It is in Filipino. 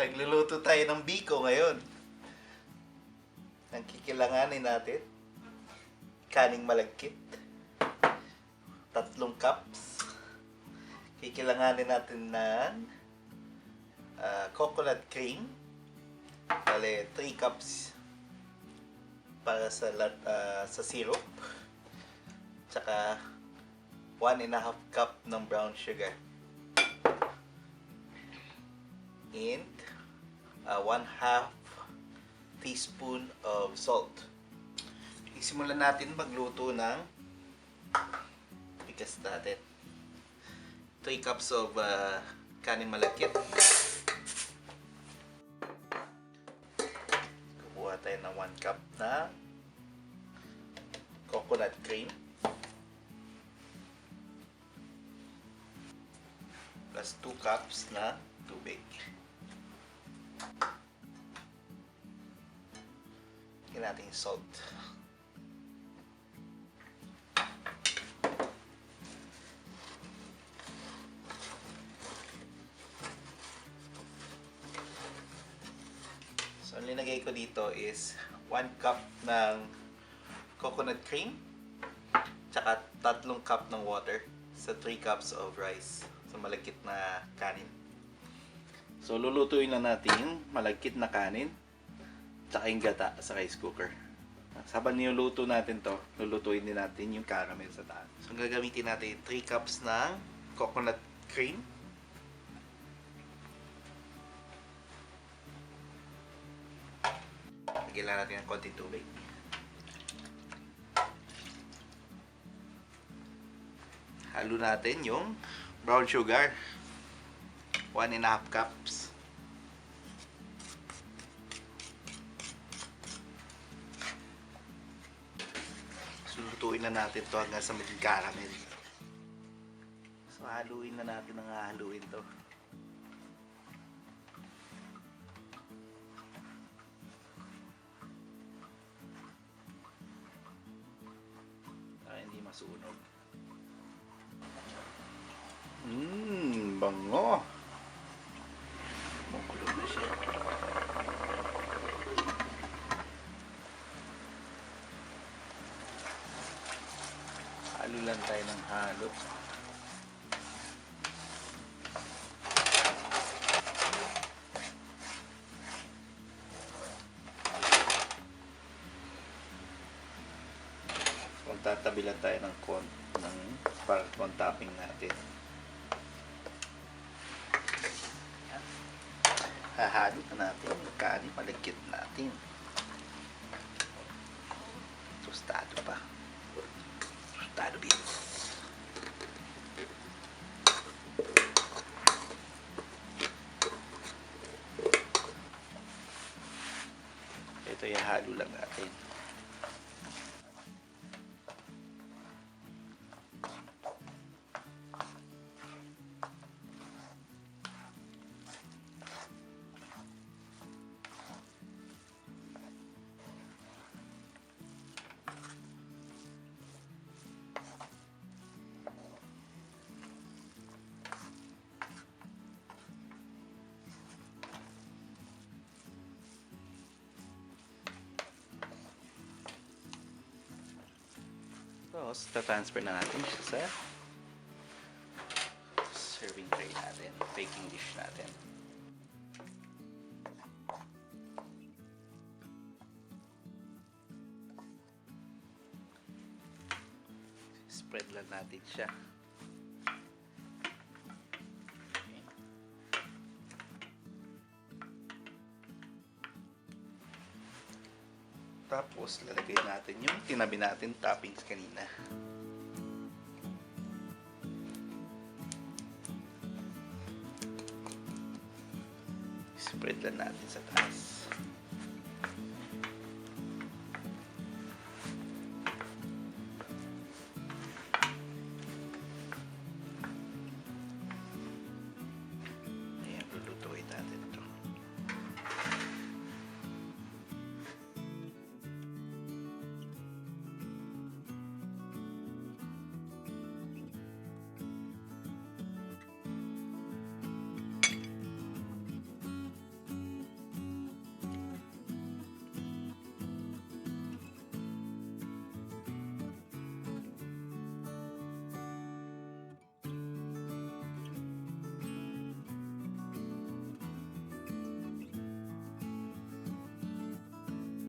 Nagluluto tayo ng biko ngayon. Ang kikilanganin natin, kaning malagkit, 3 cups. Kikilanganin natin ng coconut cream, bale 3 cups para sa syrup, tsaka 1.5 cup ng brown sugar, and 1/2 teaspoon of salt. Isimulan natin magluto ng bigas natin. 3 cups of kanin malagkit. Kukuha tayo ng 1 cup na coconut cream. Plus 2 cups na tubig. Lagyan natin yung salt. So, ang linagay ko dito is 1 cup ng coconut cream, tsaka 3 cup ng water sa 3 cups of rice. So, malagkit na kanin. So, lulutuin lang natin yung malagkit na kanin tsaka yung gata sa rice cooker. Habang niluluto natin to, lulutuin din natin yung caramel sa taas. So, gagamitin natin 3 cups ng coconut cream. Lagyan lang natin ng konting tubig. Halo natin yung brown sugar. 1.5 cups. Sulutuin na natin to hanggang sa maging caramel. So, haluin na natin ang haluin to. Para hindi masunog. Bango! Makulo na siya. Halo lang tayo ng halo. Magtatabi lang tayo ng para topping natin. Hahalo na natin yung kanin malagkit natin. Tostado pa. Tostado din. Ito yung halo lang natin. Tapos, tatransfer na natin siya sa serving tray natin, baking dish natin. Spread lang natin siya. Tapos, lalagay natin yung tinabi natin toppings kanina. Spread lang natin sa taas.